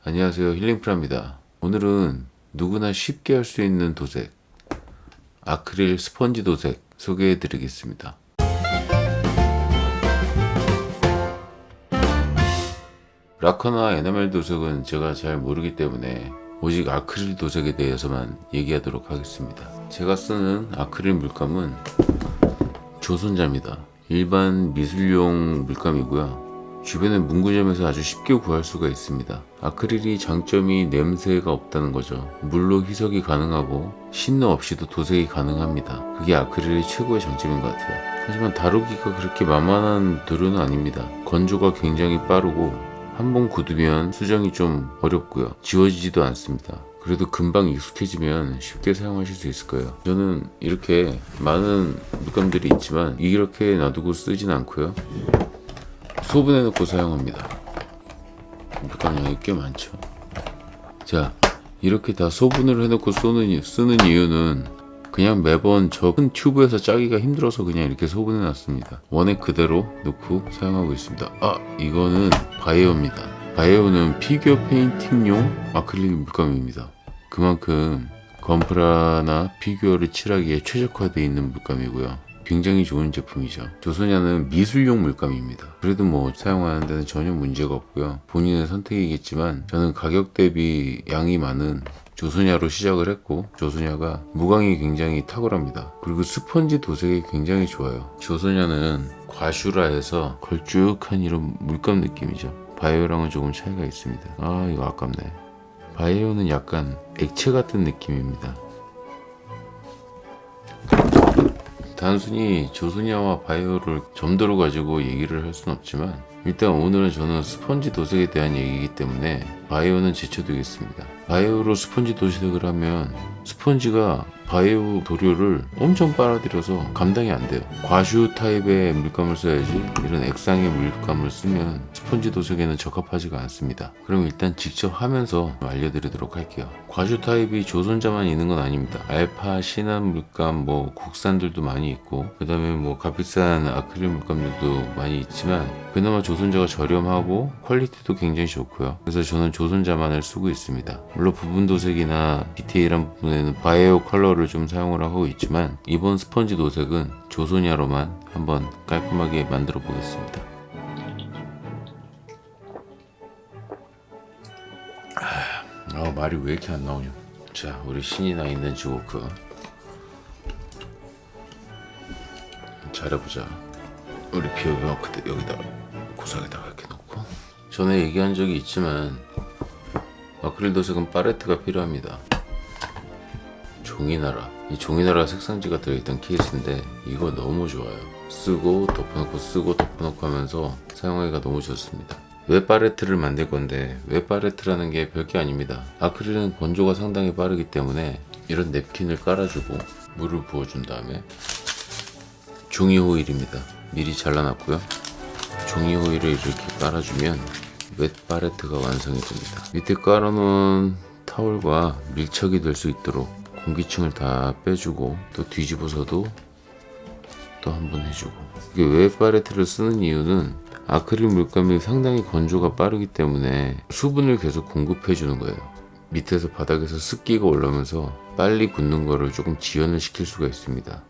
안녕하세요, 힐링프라입니다. 오늘은 누구나 쉽게 할 수 있는 도색, 아크릴 스펀지 도색 소개해 드리겠습니다. 라커나 에나멜 도색은 제가 잘 모르기 때문에 오직 아크릴 도색에 대해서만 얘기하도록 하겠습니다. 제가 쓰는 아크릴 물감은 조선자입니다. 일반 미술용 물감이고요. 주변의 문구점에서 아주 쉽게 구할 수가 있습니다. 아크릴이 장점이 냄새가 없다는 거죠. 물로 희석이 가능하고 신너 없이도 도색이 가능합니다. 그게 아크릴의 최고의 장점인 것 같아요. 하지만 다루기가 그렇게 만만한 도료는 아닙니다. 건조가 굉장히 빠르고 한 번 굳으면 수정이 좀 어렵고요. 지워지지도 않습니다. 그래도 금방 익숙해지면 쉽게 사용하실 수 있을 거예요. 저는 이렇게 많은 물감들이 있지만 이렇게 놔두고 쓰진 않고요. 소분해 놓고 사용합니다. 물감량이 꽤 많죠. 자, 이렇게 다 소분을 해놓고 쓰는 이유는 그냥 매번 저 큰 튜브에서 짜기가 힘들어서 그냥 이렇게 소분해 놨습니다. 원액 그대로 넣고 사용하고 있습니다. 이거는 바이오입니다. 바이오는 피규어 페인팅용 아크릴 물감입니다. 그만큼 건프라나 피규어를 칠하기에 최적화되어 있는 물감이고요. 굉장히 좋은 제품이죠. 조소냐는 미술용 물감입니다. 그래도 뭐 사용하는 데는 전혀 문제가 없고요. 본인의 선택이겠지만 저는 가격 대비 양이 많은 조소냐로 시작을 했고, 조소냐가 무광이 굉장히 탁월합니다. 그리고 스펀지 도색이 굉장히 좋아요. 조소냐는 과슈라 해서 걸쭉한 이런 물감 느낌이죠. 바이오랑은 조금 차이가 있습니다. 이거 아깝네. 바이오는 약간 액체 같은 느낌입니다. 단순히 조소냐와 바이오를 점도로 가지고 얘기를 할 수는 없지만, 일단 오늘은 저는 스펀지 도색에 대한 얘기이기 때문에 바이오는 제쳐두겠습니다. 바이오로 스펀지 도색을 하면 스펀지가 바이오 도료를 엄청 빨아들여서 감당이 안 돼요. 과슈 타입의 물감을 써야지 이런 액상의 물감을 쓰면 스펀지 도색에는 적합하지가 않습니다. 그럼 일단 직접 하면서 알려드리도록 할게요. 과슈 타입이 조선자만 있는 건 아닙니다. 알파, 신한 물감, 국산들도 많이 있고, 그 다음에 값비싼 아크릴 물감들도 많이 있지만 그나마 조선자가 저렴하고 퀄리티도 굉장히 좋고요. 그래서 저는 조선자만을 쓰고 있습니다. 물론 부분 도색이나 디테일한 부분에는 바이오 컬러를 좀 사용을 하고 있지만, 이번 스펀지 도색은 조소냐로만 한번 깔끔하게 만들어 보겠습니다. 말이 왜 이렇게 안 나오냐. 자, 우리 신이 나 있는 지워크 잘해보자. 우리 비오비마크 여기다 고상에다가 이렇게 놓고, 전에 얘기한 적이 있지만 아크릴 도색은 팔레트가 필요합니다. 종이나라, 이 종이나라 색상지가 들어있던 케이스인데 이거 너무 좋아요. 쓰고 덮어놓고 쓰고 덮어놓고 하면서 사용하기가 너무 좋습니다. 왜 팔레트를 만들 건데, 왜 팔레트라는 게 별게 아닙니다. 아크릴은 건조가 상당히 빠르기 때문에 이런 냅킨을 깔아주고 물을 부어준 다음에 종이 호일입니다. 미리 잘라놨고요. 종이 호일을 이렇게 깔아주면 웹 팔레트가 완성이 됩니다. 밑에 깔아놓은 타올과 밀착이 될 수 있도록 공기층을 다 빼주고, 또 뒤집어서도 또 한 번 해주고. 이게 웹 팔레트를 쓰는 이유는 아크릴 물감이 상당히 건조가 빠르기 때문에 수분을 계속 공급해 주는 거예요. 밑에서 바닥에서 습기가 올라오면서 빨리 굳는 거를 조금 지연을 시킬 수가 있습니다.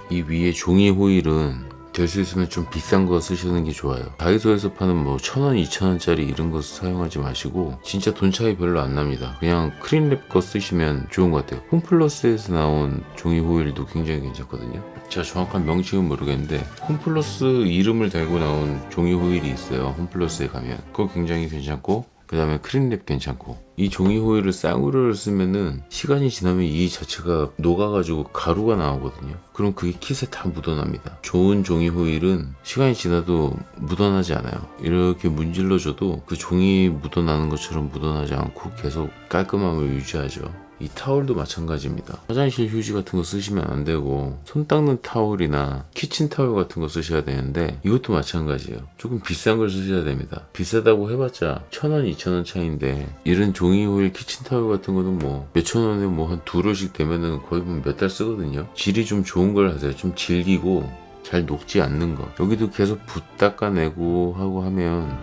이 위에 종이 호일은 될 수 있으면 좀 비싼 거 쓰시는 게 좋아요. 다이소에서 파는 1,000원, 2,000원짜리 이런 거 사용하지 마시고 진짜 돈 차이 별로 안 납니다. 그냥 크림랩 거 쓰시면 좋은 것 같아요. 홈플러스에서 나온 종이 호일도 굉장히 괜찮거든요. 제가 정확한 명칭은 모르겠는데 홈플러스 이름을 달고 나온 종이 호일이 있어요. 홈플러스에 가면 그거 굉장히 괜찮고, 그 다음에 크림랩 괜찮고, 이 종이 호일을 쌍으로를 쓰면은 시간이 지나면 이 자체가 녹아가지고 가루가 나오거든요. 그럼 그게 킷에 다 묻어납니다. 좋은 종이 호일은 시간이 지나도 묻어나지 않아요. 이렇게 문질러줘도 그 종이 묻어나는 것처럼 묻어나지 않고 계속 깔끔함을 유지하죠. 이 타올도 마찬가지입니다. 화장실 휴지 같은 거 쓰시면 안 되고, 손 닦는 타올이나 키친 타올 같은 거 쓰셔야 되는데 이것도 마찬가지예요. 조금 비싼 걸 쓰셔야 됩니다. 비싸다고 해봤자 1,000원, 2,000원 차이인데, 이런 종이 호일 키친 타올 같은 거는 몇천 원에 한 두 롤씩 되면은 거의 몇 달 쓰거든요. 질이 좀 좋은 걸 하세요. 좀 질기고 잘 녹지 않는 거. 여기도 계속 붓 닦아내고 하고 하면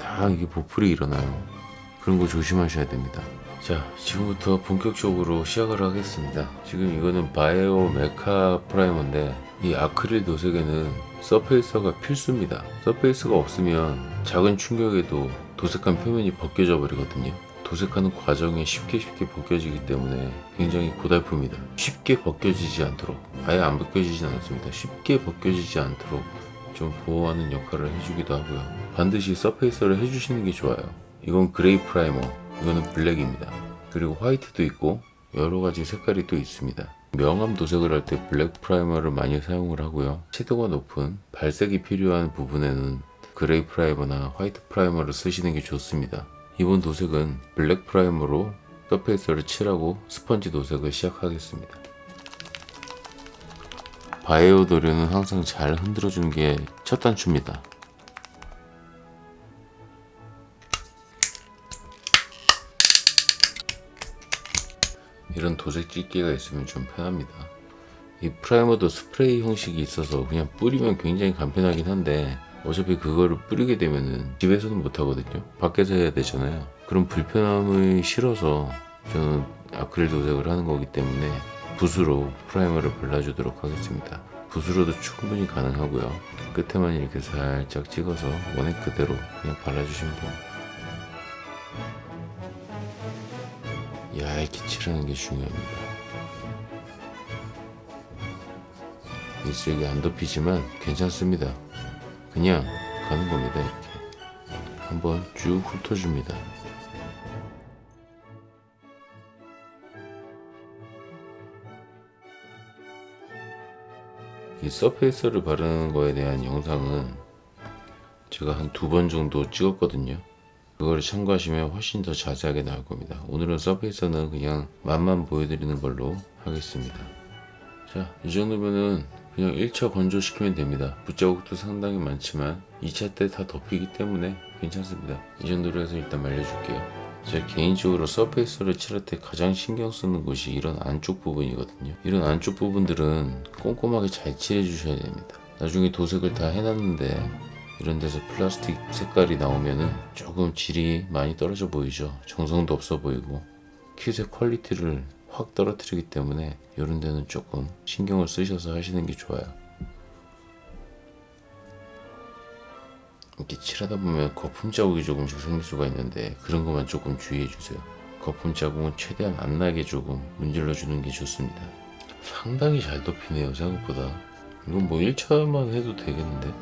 다 이게 보풀이 일어나요. 그런 거 조심하셔야 됩니다. 자, 지금부터 본격적으로 시작을 하겠습니다. 지금 이거는 바이오 메카 프라이머인데 이 아크릴 도색에는 서페이서가 필수입니다. 서페이서가 없으면 작은 충격에도 도색한 표면이 벗겨져 버리거든요. 도색하는 과정에 쉽게 벗겨지기 때문에 굉장히 고달픕니다. 쉽게 벗겨지지 않도록, 아예 안 벗겨지진 않습니다. 쉽게 벗겨지지 않도록 좀 보호하는 역할을 해주기도 하고요. 반드시 서페이서를 해주시는 게 좋아요. 이건 그레이 프라이머, 이거는 블랙입니다. 그리고 화이트도 있고 여러가지 색깔이 또 있습니다. 명암 도색을 할 때 블랙 프라이머를 많이 사용을 하고요. 채도가 높은 발색이 필요한 부분에는 그레이 프라이머나 화이트 프라이머를 쓰시는 게 좋습니다. 이번 도색은 블랙 프라이머로 서페이서를 칠하고 스펀지 도색을 시작하겠습니다. 바이오 도료는 항상 잘 흔들어주는 게 첫 단추입니다. 이런 도색 집게가 있으면 좀 편합니다. 이 프라이머도 스프레이 형식이 있어서 그냥 뿌리면 굉장히 간편하긴 한데 어차피 그거를 뿌리게 되면은 집에서는 못 하거든요. 밖에서 해야 되잖아요. 그런 불편함이 싫어서 저는 아크릴 도색을 하는 거기 때문에 붓으로 프라이머를 발라주도록 하겠습니다. 붓으로도 충분히 가능하고요. 끝에만 이렇게 살짝 찍어서 원액 그대로 그냥 발라주시면 됩니다. 얇게 칠하는 게 중요합니다. 일색이 안 덮이지만 괜찮습니다. 그냥 가는 겁니다. 이렇게 한번 쭉 훑어줍니다. 이 서페이서를 바르는 거에 대한 영상은 제가 한 2번 정도 찍었거든요. 그거를 참고하시면 훨씬 더 자세하게 나올 겁니다. 오늘은 서페이서는 그냥 맛만 보여드리는 걸로 하겠습니다. 자, 이 정도면은 그냥 1차 건조시키면 됩니다. 붓자국도 상당히 많지만 2차 때 다 덮이기 때문에 괜찮습니다. 이 정도로 해서 일단 말려줄게요. 제가 개인적으로 서페이서를 칠할 때 가장 신경 쓰는 곳이 이런 안쪽 부분이거든요. 이런 안쪽 부분들은 꼼꼼하게 잘 칠해 주셔야 됩니다. 나중에 도색을 다 해놨는데 이런 데서 플라스틱 색깔이 나오면은 조금 질이 많이 떨어져 보이죠. 정성도 없어 보이고 킷의 퀄리티를 확 떨어뜨리기 때문에 이런 데는 조금 신경을 쓰셔서 하시는 게 좋아요. 이렇게 칠하다 보면 거품 자국이 조금씩 생길 수가 있는데 그런 것만 조금 주의해 주세요. 거품 자국은 최대한 안 나게 조금 문질러 주는 게 좋습니다. 상당히 잘 덮이네요. 생각보다. 이건 뭐 1차만 해도 되겠는데.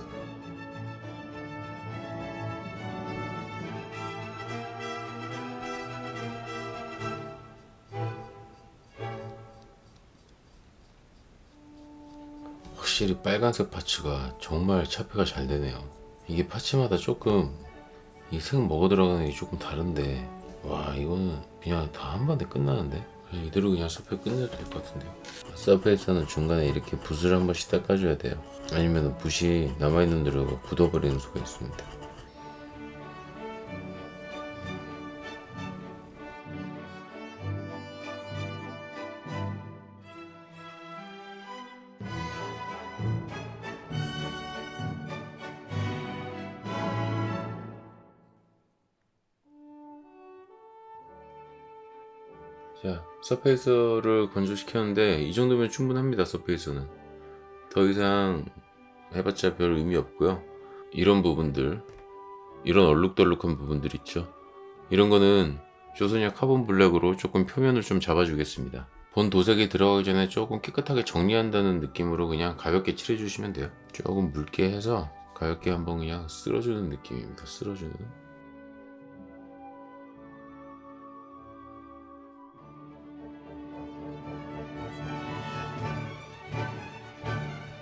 확실히 빨간색 파츠가 정말 차폐가 잘 되네요. 이게 파츠마다 조금 이 색 먹어 들어가는 게 조금 다른데 와 이거는 그냥 다 한 번에 끝나는데 그냥 이대로 그냥 서페 끝내도 될 것 같은데요. 서페에서는 중간에 이렇게 붓을 한 번씩 닦아줘야 돼요. 아니면 붓이 남아있는 대로 굳어버리는 수가 있습니다. 자, 서페이서를 건조시켰는데 이 정도면 충분합니다. 서페이서는 더 이상 해봤자 별 의미 없고요. 이런 부분들, 이런 얼룩덜룩한 부분들 있죠. 이런 거는 조선약 카본 블랙으로 조금 표면을 좀 잡아주겠습니다. 본 도색이 들어가기 전에 조금 깨끗하게 정리한다는 느낌으로 그냥 가볍게 칠해주시면 돼요. 조금 묽게 해서 가볍게 한번 그냥 쓸어주는 느낌입니다. 쓸어주는.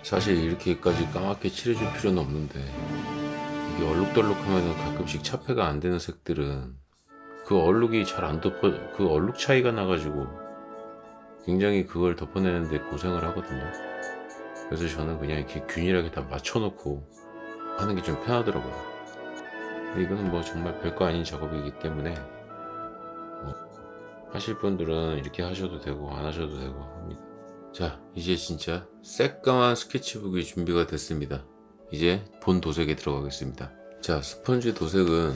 사실 이렇게까지 까맣게 칠해줄 필요는 없는데 이게 얼룩덜룩하면 가끔씩 차폐가 안 되는 색들은 그 얼룩이 잘 안 덮어, 그 얼룩 차이가 나가지고 굉장히 그걸 덮어내는데 고생을 하거든요. 그래서 저는 그냥 이렇게 균일하게 다 맞춰놓고 하는 게 좀 편하더라고요. 근데 이거는 뭐 정말 별거 아닌 작업이기 때문에 뭐 하실 분들은 이렇게 하셔도 되고 안 하셔도 되고 합니다. 자, 이제 진짜 새까만 스케치북이 준비가 됐습니다. 이제 본 도색에 들어가겠습니다. 자, 스펀지 도색은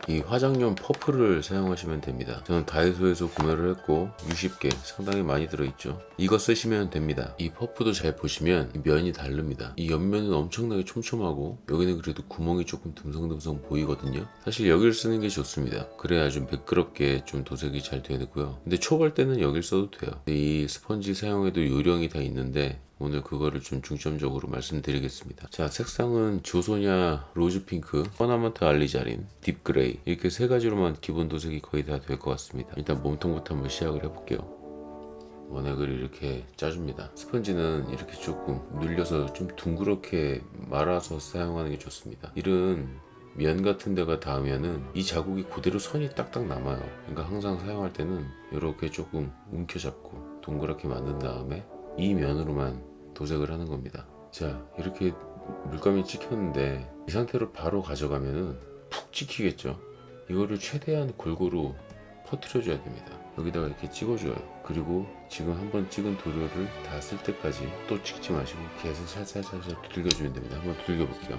이 화장용 퍼프를 사용하시면 됩니다. 저는 다이소에서 구매를 했고 60개 상당히 많이 들어있죠. 이거 쓰시면 됩니다. 이 퍼프도 잘 보시면 면이 다릅니다. 이 옆면은 엄청나게 촘촘하고 여기는 그래도 구멍이 조금 듬성듬성 보이거든요. 사실 여기를 쓰는 게 좋습니다. 그래야 좀 매끄럽게 좀 도색이 잘 되고요. 근데 초벌 때는 여길 써도 돼요. 이 스펀지 사용에도 요령이 다 있는데 오늘 그거를 좀 중점적으로 말씀드리겠습니다. 자, 색상은 조소냐 로즈핑크, 퍼나먼트 알리자린, 딥그레이 이렇게 세 가지로만 기본 도색이 거의 다 될 것 같습니다. 일단 몸통부터 한번 시작을 해볼게요. 원액을 이렇게 짜줍니다. 스펀지는 이렇게 조금 눌려서 좀 둥그렇게 말아서 사용하는 게 좋습니다. 이런 면 같은 데가 닿으면은 이 자국이 그대로 선이 딱딱 남아요. 그러니까 항상 사용할 때는 이렇게 조금 움켜잡고 동그랗게 만든 다음에 이 면으로만 도색을 하는 겁니다. 자, 이렇게 물감이 찍혔는데 이 상태로 바로 가져가면은 푹 찍히겠죠. 이거를 최대한 골고루 퍼뜨려 줘야 됩니다. 여기다가 이렇게 찍어줘요. 그리고 지금 한번 찍은 도료를 다 쓸 때까지 또 찍지 마시고 계속 살살살살 두들겨주면 됩니다. 한번 두들겨 볼게요.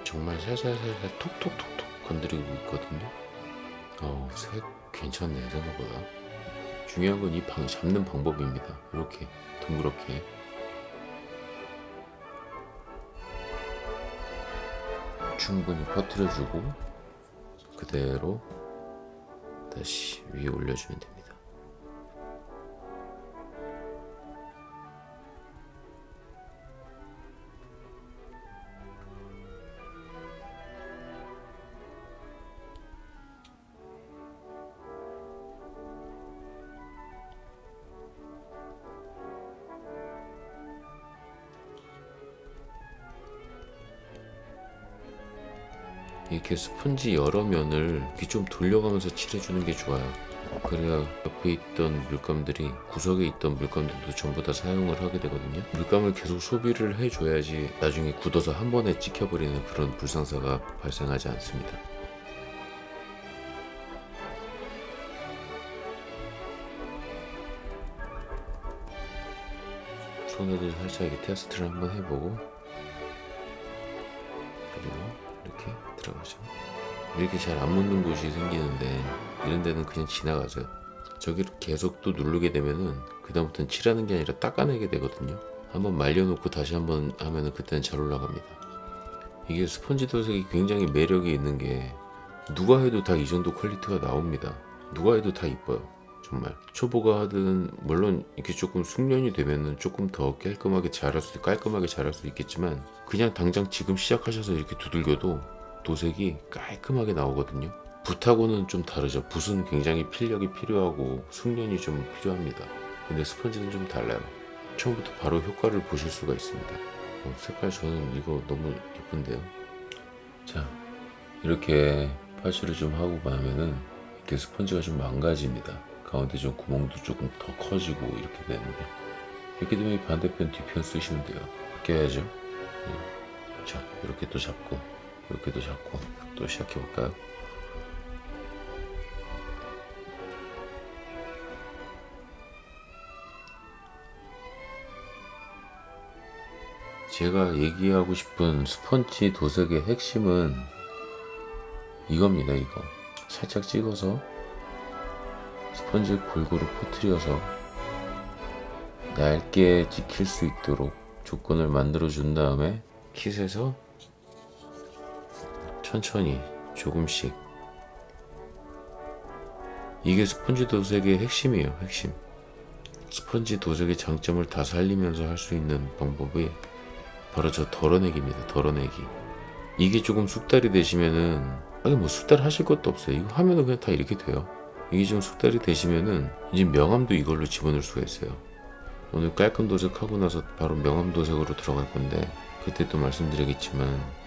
정말 살살살살 톡톡톡톡 건드리고 있거든요. 색 괜찮네 생각보다. 중요한 건 이 잡는 방법입니다. 이렇게 둥그렇게 충분히 퍼뜨려주고 그대로 다시 위에 올려주면 됩니다. 이렇게 스펀지 여러 면을 이렇게 좀 돌려가면서 칠해주는 게 좋아요. 그래야 옆에 있던 물감들이 구석에 있던 물감들도 전부 다 사용을 하게 되거든요. 물감을 계속 소비를 해줘야지 나중에 굳어서 한 번에 찍혀버리는 그런 불상사가 발생하지 않습니다. 손에도 살짝 이렇게 테스트를 한번 해보고 그리고 이렇게 들어가죠. 이렇게 잘 안 묻는 곳이 생기는데 이런 데는 그냥 지나가세요. 저기를 계속 또 누르게 되면은 그 다음부터는 칠하는 게 아니라 닦아내게 되거든요. 한번 말려놓고 다시 한번 하면은 그때는 잘 올라갑니다. 이게 스펀지 도색이 굉장히 매력이 있는 게 누가 해도 다 이 정도 퀄리티가 나옵니다. 누가 해도 다 이뻐요. 정말 초보가 하든 물론 이렇게 조금 숙련이 되면은 조금 더 깔끔하게 잘할 수 있겠지만 그냥 당장 지금 시작하셔서 이렇게 두들겨도 도색이 깔끔하게 나오거든요. 붓하고는 좀 다르죠. 붓은 굉장히 필력이 필요하고 숙련이 좀 필요합니다. 근데 스펀지는 좀 달라요. 처음부터 바로 효과를 보실 수가 있습니다. 색깔 저는 이거 너무 예쁜데요. 자, 이렇게 파츠를 좀 하고 나면은 이렇게 스펀지가 좀 망가집니다. 가운데 좀 구멍도 조금 더 커지고 이렇게 되는데 이렇게 되면 이 반대편 뒤편 쓰시면 돼요. 껴야죠. 자, 이렇게 또 잡고 이렇게 또 잡고 또 시작해 볼까요? 제가 얘기하고 싶은 스펀지 도색의 핵심은 이겁니다. 이거 살짝 찍어서 스펀지를 골고루 퍼뜨려서 얇게 찍힐 수 있도록 조건을 만들어 준 다음에 킷에서 천천히 조금씩, 이게 스펀지 도색의 핵심이에요. 핵심. 스펀지 도색의 장점을 다 살리면서 할 수 있는 방법이 바로 저 덜어내기입니다. 덜어내기. 이게 조금 숙달이 되시면은, 아니 뭐 숙달 하실 것도 없어요. 이거 하면은 그냥 다 이렇게 돼요. 이게 좀 숙달이 되시면은 이제 명암도 이걸로 집어넣을 수가 있어요. 오늘 깔끔 도색하고 나서 바로 명암 도색으로 들어갈 건데 그때 또 말씀드리겠지만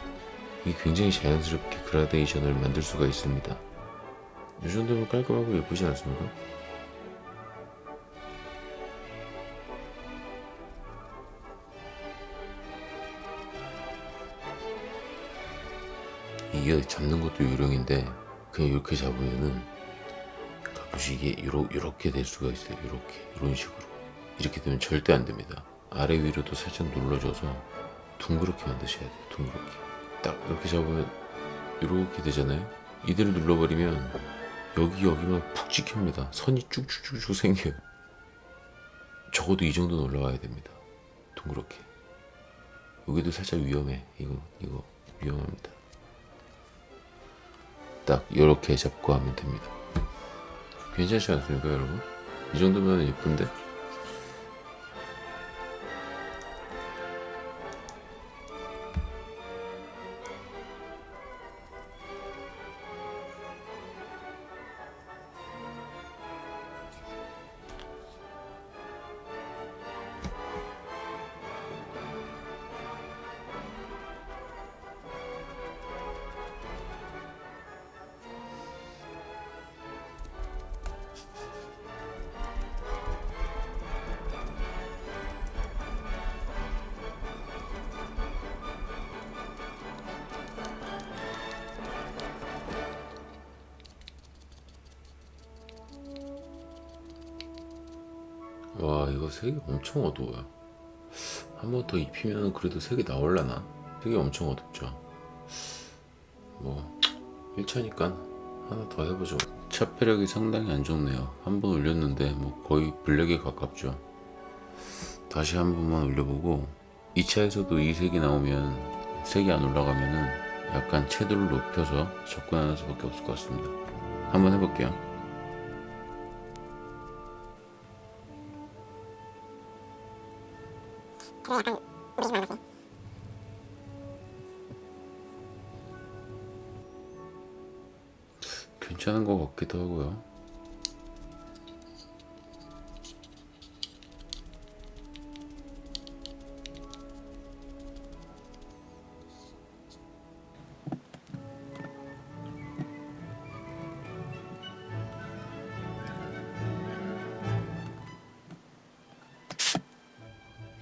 이게 굉장히 자연스럽게 그라데이션을 만들 수가 있습니다. 이 정도면 깔끔하고 예쁘지 않습니까? 이게 잡는 것도 요령인데 그냥 이렇게 잡으면은 혹시 이게 요렇게 될 수가 있어요. 이런 식으로. 이렇게 되면 절대 안 됩니다. 아래 위로도 살짝 눌러줘서 둥그렇게 만드셔야 돼요. 둥그렇게. 딱 이렇게 잡으면 이렇게 되잖아요. 이대로 눌러버리면 여기만 푹 찍힙니다. 선이 쭉쭉쭉쭉 생겨요. 적어도 이 정도는 올라와야 됩니다. 둥그렇게. 여기도 살짝 위험해. 이거 위험합니다. 딱 이렇게 잡고 하면 됩니다. 괜찮지 않습니까, 여러분? 이 정도면 예쁜데? 와, 이거 색이 엄청 어두워요. 한 번 더 입히면 그래도 색이 나올라나? 색이 엄청 어둡죠. 뭐 1차니까 하나 더 해보죠. 차폐력이 상당히 안 좋네요. 한 번 올렸는데 뭐 거의 블랙에 가깝죠. 다시 한 번만 올려보고 2차에서도 이 색이 나오면, 색이 안 올라가면은 약간 채도를 높여서 접근하는 수밖에 없을 것 같습니다. 한번 해볼게요. 괜찮은 것 같기도 하고요.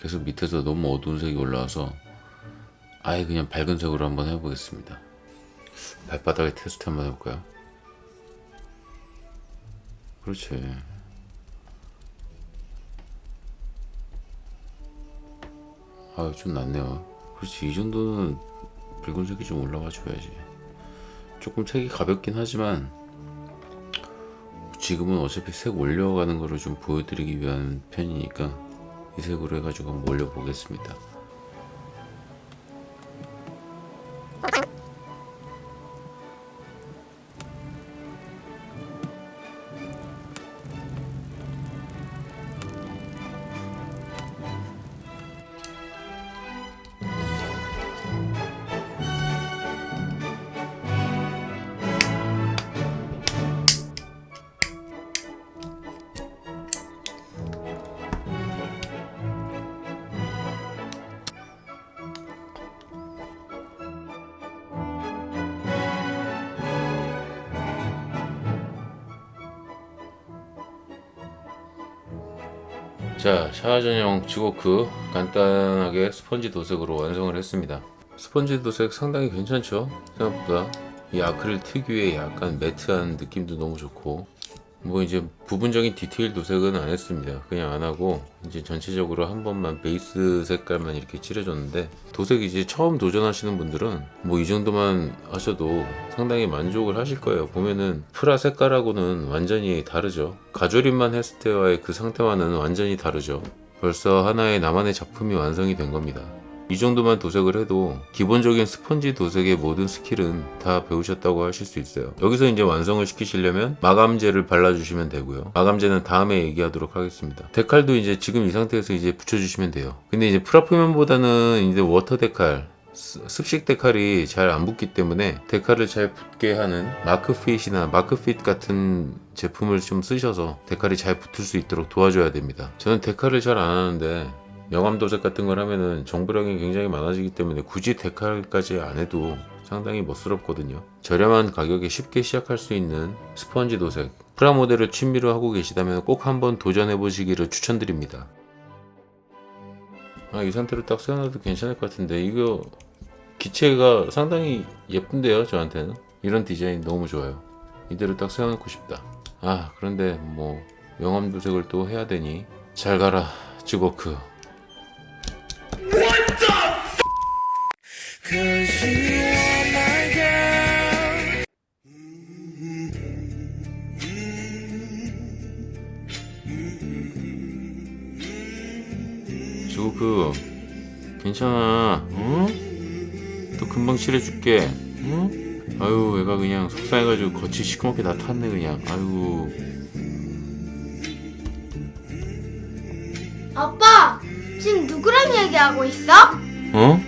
계속 밑에서 너무 어두운 색이 올라와서 아예 그냥 밝은 색으로 한번 해보겠습니다. 발바닥에 테스트 한번 해볼까요? 그렇지. 아, 좀 낫네요. 그렇지. 이 정도는 붉은색이 좀 올라와 줘야지. 조금 색이 가볍긴 하지만 지금은 어차피 색 올려가는 거를 좀 보여드리기 위한 편이니까 이 색으로 해가지고 한번 올려보겠습니다. 자, 샤워 전용 지고크 간단하게 스펀지 도색으로 완성을 했습니다. 스펀지 도색 상당히 괜찮죠? 생각보다 이 아크릴 특유의 약간 매트한 느낌도 너무 좋고, 뭐 이제 부분적인 디테일 도색은 안 했습니다. 그냥 안 하고 이제 전체적으로 한 번만 베이스 색깔만 이렇게 칠해줬는데, 도색 이제 처음 도전하시는 분들은 뭐 이 정도만 하셔도 상당히 만족을 하실 거예요. 보면은 프라 색깔하고는 완전히 다르죠. 가조림만 했을 때와의 그 상태와는 완전히 다르죠. 벌써 하나의 나만의 작품이 완성이 된 겁니다. 이 정도만 도색을 해도 기본적인 스펀지 도색의 모든 스킬은 다 배우셨다고 하실 수 있어요. 여기서 이제 완성을 시키시려면 마감제를 발라주시면 되고요. 마감제는 다음에 얘기하도록 하겠습니다. 데칼도 이제 지금 이 상태에서 이제 붙여주시면 돼요. 근데 이제 프라프면보다는 이제 워터 데칼, 습식 데칼이 잘 안 붙기 때문에 데칼을 잘 붙게 하는 마크핏이나 마크핏 같은 제품을 좀 쓰셔서 데칼이 잘 붙을 수 있도록 도와줘야 됩니다. 저는 데칼을 잘 안 하는데 명암 도색 같은 걸 하면은 정보량이 굉장히 많아지기 때문에 굳이 데칼까지 안 해도 상당히 멋스럽거든요. 저렴한 가격에 쉽게 시작할 수 있는 스펀지 도색, 프라모델을 취미로 하고 계시다면 꼭 한번 도전해 보시기를 추천드립니다. 이 상태로 딱 세워놔도 괜찮을 것 같은데, 이거 기체가 상당히 예쁜데요. 저한테는 이런 디자인 너무 좋아요. 이대로 딱 세워놓고 싶다. 아 그런데 뭐 명함 도색을 또 해야 되니 잘 가라 쯔고크. 쯔고크 괜찮아. 어? 또 금방 칠해줄게. 어? 아유 얘가 그냥 속상해가지고 거치 시커멓게 다 탔네 그냥. 아유. 아빠, 지금 누구랑 얘기하고 있어? 어?